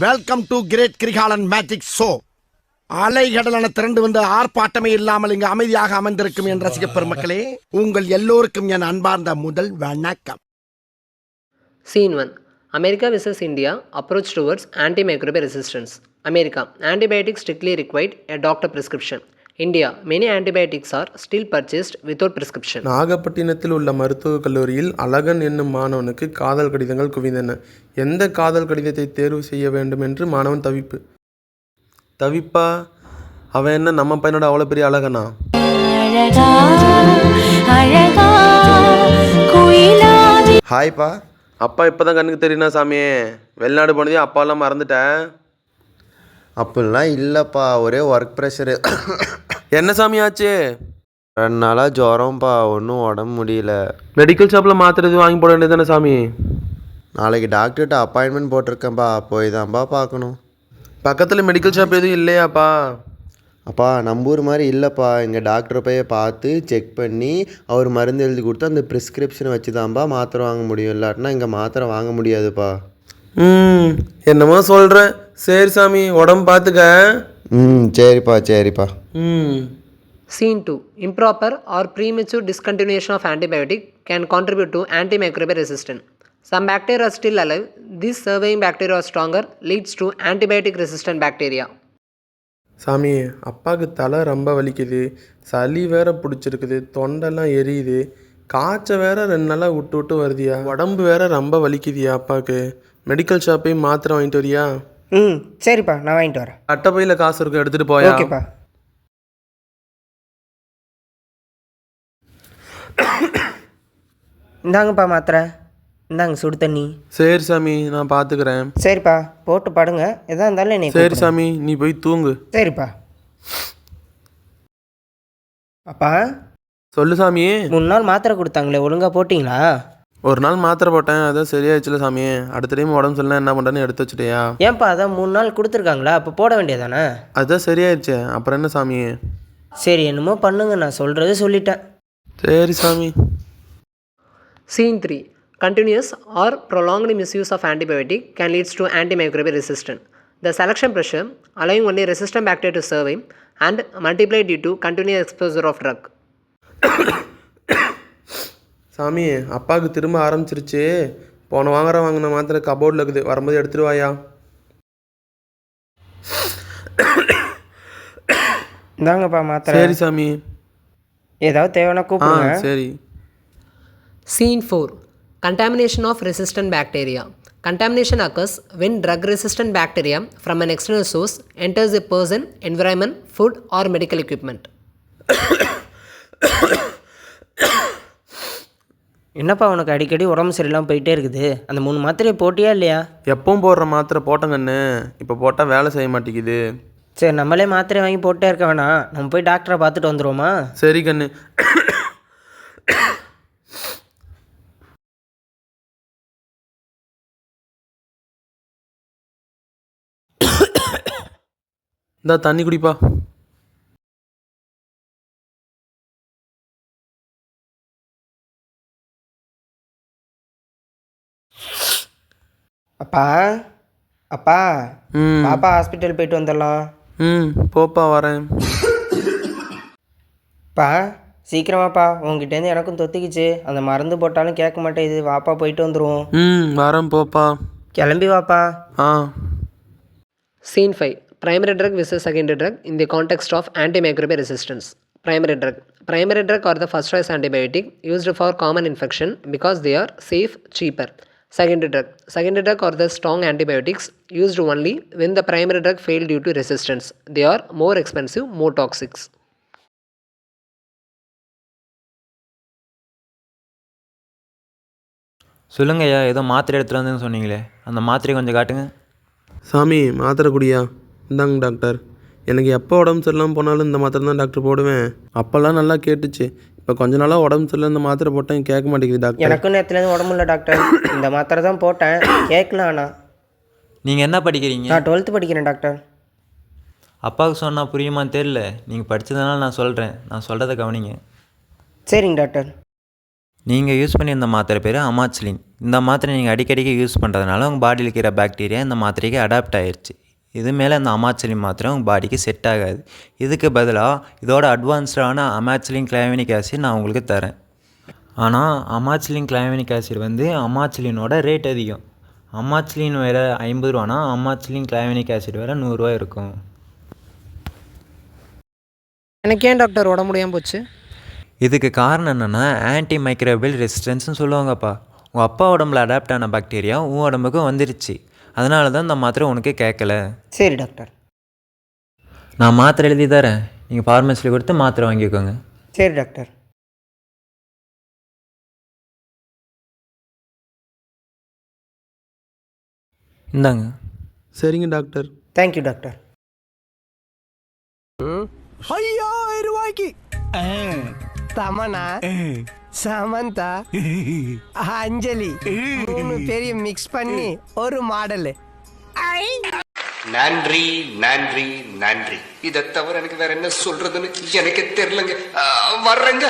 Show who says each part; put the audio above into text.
Speaker 1: Welcome to great Kirikalan magic show. அலைகடலான திரண்டு வந்து ஆர்ப்பாட்டமே இல்லாமல் இங்கு அமைதியாக அமர்ந்திருக்கும் என் ரசிக பெருமக்களே, உங்கள் எல்லோருக்கும் என் அன்பார்ந்த முதல் வணக்கம்.
Speaker 2: Scene 1. America vs. India approach towards antimicrobial resistance. America. Antibiotics strictly required a doctor prescription. India. Many antibiotics are still purchased without prescription.
Speaker 3: நாகப்பட்டினத்தில் உள்ள மருத்துவக் கல்லூரியில் அழகன் என்னும் மாணவனுக்கு காதல் கடிதங்கள் குவிந்தன. எந்த காதல் கடிதத்தை தேர்வு செய்ய வேண்டும் என்று மாணவன் தவிப்பா. அவன் என்ன நம்ம பையனோட அவ்வளோ பெரிய அழகனா? ஹாய்ப்பா. அப்பா இப்போ தான் கண்ணுக்கு தெரியுனா சாமியே. வெளிநாடு போனதையும் அப்பாலாம் மறந்துட்டேன்.
Speaker 4: அப்படிலாம் இல்லைப்பா, ஒரே ஒர்க் ப்ரெஷரு.
Speaker 3: என்ன சாமி ஆச்சு?
Speaker 4: 2 நாளாக ஜுரம்ப்பா, ஒன்றும் உடம்பு முடியல.
Speaker 3: மெடிக்கல் ஷாப்பில் மாத்திரை எதுவும் வாங்கி போட வேண்டியது தானே சாமி?
Speaker 4: நாளைக்கு டாக்டர்கிட்ட அப்பாயின்மெண்ட் போட்டிருக்கேன்ப்பா, போய் தான்ப்பா பார்க்கணும்.
Speaker 3: பக்கத்தில் மெடிக்கல் ஷாப் எதுவும் இல்லையாப்பா?
Speaker 4: அப்பா, நம்ம ஊர் மாதிரி இல்லைப்பா. இங்கே டாக்டரை போய் பார்த்து செக் பண்ணி அவர் மருந்து எழுதி கொடுத்து அந்த ப்ரிஸ்கிரிப்ஷனை வச்சு தான்ப்பா மாத்திரை வாங்க முடியும். இல்லாட்டினா இங்கே மாத்திரை வாங்க முடியாதுப்பா.
Speaker 3: என்னமோ சொல்கிறேன். சரி சாமி, உடம்பு பார்த்துக்க.
Speaker 4: சரிப்பா.
Speaker 2: Scene 2. Improper or premature discontinuation of antibiotic can contribute to antimicrobial resistance. Some bacteria are still alive. These surviving bacteria are stronger, leads to antibiotic resistant bacteria.
Speaker 3: சாமி, அப்பாவுக்கு தலை ரொம்ப வலிக்குது, சளி வேற பிடிச்சிருக்குது, தொண்டெல்லாம் எரியுது, காய்ச்சல் வேற 2 நாளாக விட்டு வருதியா, உடம்பு வேற ரொம்ப வலிக்குதியா அப்பாவுக்கு. மெடிக்கல் ஷாப்பையும் மாத்திரை வாங்கிட்டு வரியா?
Speaker 5: சரிப்பா, நான் வாங்கிட்டு வரேன்.
Speaker 3: அட்டைப்பையில் காசு இருக்கும், எடுத்துகிட்டு போயா.
Speaker 5: ஓகேப்பா. இந்தாங்கப்பா மாத்திரை, இந்தாங்க சுடு தண்ணி.
Speaker 3: சரி சாமி, நான் பார்த்துக்கிறேன்.
Speaker 5: சரிப்பா, போட்டு படுங்க. எதா இருந்தாலும் என்னை
Speaker 3: சரி சாமி, நீ போய் தூங்கு.
Speaker 5: சரிப்பா. அப்பா,
Speaker 3: சொல்லு சாமி.
Speaker 5: 3 நாள் மாத்திரை கொடுத்தாங்களே, ஒழுங்காக போட்டிங்களா?
Speaker 3: ஒரு நாள் மாத்திரை போட்டேன், அதான் சரியாயிடுச்சுல சாமி. அடுத்த டைம் உடம்பு சொல்லலாம் என்ன பண்ணுறேன்னு எடுத்து வச்சுட்டியா?
Speaker 5: ஏன்ப்பா, அதான் 3 நாள் கொடுத்துருக்காங்களா, அப்போ போட வேண்டியதானே?
Speaker 3: அதுதான் சரியாயிடுச்சே, அப்புறம் என்ன சாமி?
Speaker 5: சரி, என்னமோ பண்ணுங்க, நான் சொல்கிறது சொல்லிட்டேன்.
Speaker 3: சரி சாமி.
Speaker 2: Scene 3. Continuous or prolonged misuse of antibiotic can lead to antimicrobial resistance. The selection pressure allowing only resistant bacteria to survive and multiply due to continuous exposure of drug.
Speaker 3: சாமி, அப்பாவுக்கு திரும்ப ஆரம்பிச்சிருச்சு. போன வாங்கின மாத்திரை கபோர்டில் இருக்குது, வரும்போது எடுத்துட்டு வாயா.
Speaker 5: இந்தாங்கப்பா மாத்திரை.
Speaker 3: சரி சாமி.
Speaker 5: ஏதாவது தேவைன்னா கூப்பிடுங்க.
Speaker 3: சரி.
Speaker 2: Scene 4. Contamination of resistant bacteria. Contamination occurs when drug-resistant bacteria from an external source enters a person, environment, food or medical equipment.
Speaker 5: என்னப்பா உனக்கு அடிக்கடி உடம்பு சரியில்லாமல் போயிட்டே இருக்குது? அந்த 3 மாத்திரையை போட்டியா இல்லையா?
Speaker 3: எப்பவும் போடுற மாத்திரை போட்டங்கண்ணு, இப்போ போட்டால் வேலை செய்ய மாட்டேங்குது.
Speaker 5: சரி, நம்மளே மாத்திரை வாங்கி போட்டே இருக்க வேணாம், நம்ம போய் டாக்டரை பார்த்துட்டு வந்துடுவோமா?
Speaker 3: சரி கண்ணு. இந்த தண்ணி குடிப்பா.
Speaker 5: அப்பா பாப்பா ஹாஸ்பிட்டல் போயிட்டு வந்துடலாம்.
Speaker 3: போப்பா, வரேன்.
Speaker 5: பா சீக்கிரமாப்பா, உங்ககிட்டேருந்து எனக்கும் தொத்திக்கிச்சு. அந்த மருந்து போட்டாலும் கேட்க மாட்டேங்குது. வாப்பா போயிட்டு வந்துடுவோம்.
Speaker 3: வரேன், போப்பா.
Speaker 5: கிளம்பி வாப்பா.
Speaker 2: Scene 5. Primary drug versus secondary drug in the context of antimicrobial resistance. Primary drug. Primary drug are the first choice antibiotic used for common infection because they are safe, cheaper. Secondary drug. Secondary drug are the strong antibiotics used only when the primary drug failed due to resistance. They are more expensive, more toxic.
Speaker 6: சொல்லுங்க ஐயா, ஏதோ மாத்திரை எடுத்துகிட்டு வந்தேன்னு சொன்னீங்களே, அந்த மாத்திரையை கொஞ்சம் காட்டுங்க.
Speaker 3: சாமி, மாத்திரை குடியா. இந்தாங்க டாக்டர். எனக்கு எப்போ உடம்பு சரியில்லாமல் போனாலும் இந்த மாத்திரை தான் டாக்டர் போடுவேன். அப்போல்லாம் நல்லா கேட்டுச்சு, இப்போ கொஞ்ச நாளாக உடம்பு சரியில்லை, இந்த மாத்திரை போட்டேன் கேட்க மாட்டேங்குது டாக்டர்.
Speaker 5: எனக்கும் நேரத்துலேருந்து உடம்பு இல்லை டாக்டர். இந்த மாத்திரை தான் போட்டேன், கேட்கலாம். ஆனால்
Speaker 6: நீங்கள் என்ன படிக்கிறீங்க?
Speaker 5: நான் 12th படிக்கிறேன் டாக்டர்.
Speaker 6: அப்பாவுக்கு சொன்னால் புரியுமான்னு தெரியல. நீங்கள் படித்ததுனால நான் சொல்கிறேன், நான் சொல்கிறத கவனிங்க.
Speaker 5: சரிங்க டாக்டர்.
Speaker 6: நீங்கள் யூஸ் பண்ணி இந்த மாத்திரை பேர் அமாக்சிலின். இந்த மாத்திரை நீங்கள் அடிக்கடிக்கு யூஸ் பண்ணுறதுனால உங்கள் பாடியில் இருக்கிற பாக்டீரியா இந்த மாத்திரைக்கு அடாப்ட் ஆயிடுச்சு. இது மேலே இந்த அமாக்சிலின் மாத்திரை உங்கள் பாடிக்கு செட் ஆகாது. இதுக்கு பதிலாக இதோட அட்வான்ஸ்டான அமாக்சிலின் கிளைவனிக் ஆசிட் நான் உங்களுக்கு தரேன். ஆனால் அமாக்சிலின் கிளைவனிக் ஆசிட் வந்து அமாக்சிலினோட ரேட் அதிகம். அமாக்சிலின் வேறு 50 ரூபானா அமாக்சிலின் கிளைவனிக் ஆசிட் வேறு 100 ரூபா இருக்கும்.
Speaker 2: எனக்கு ஏன் டாக்டர் உடம்பு முடியாமல் போச்சு?
Speaker 6: இதுக்கு காரணம் என்னென்னா ஆன்டி மைக்ரோபியல் ரெசிஸ்டன்ஸ்னு சொல்லுவாங்கப்பா. உங்கள் அப்பா உடம்புல அடாப்ட் ஆன பாக்டீரியா உன் உடம்புக்கும் வந்துருச்சு. அதனால தான் இந்த மாத்திரை உனக்கு கேட்கல.
Speaker 5: சரி டாக்டர்.
Speaker 6: நான் மாத்திரை எழுதி தரேன், நீங்கள் ஃபார்மஸியில் கொடுத்து மாத்திரை வாங்கிக்கோங்க.
Speaker 5: சரி டாக்டர்.
Speaker 6: இந்தாங்க.
Speaker 3: சரிங்க டாக்டர்.
Speaker 5: Thank you doctor.
Speaker 1: 5000 ரூபாய்க்கு
Speaker 7: தமனா, சமந்தா, அஞ்சலி 3 பேரையும் மிக்ஸ் பண்ணி ஒரு மாடலு.
Speaker 8: நன்றி நன்றி நன்றி. இதை தவிர எனக்கு வேற என்ன சொல்றதுன்னு எனக்கு தெரியலங்க. வர்றேங்க.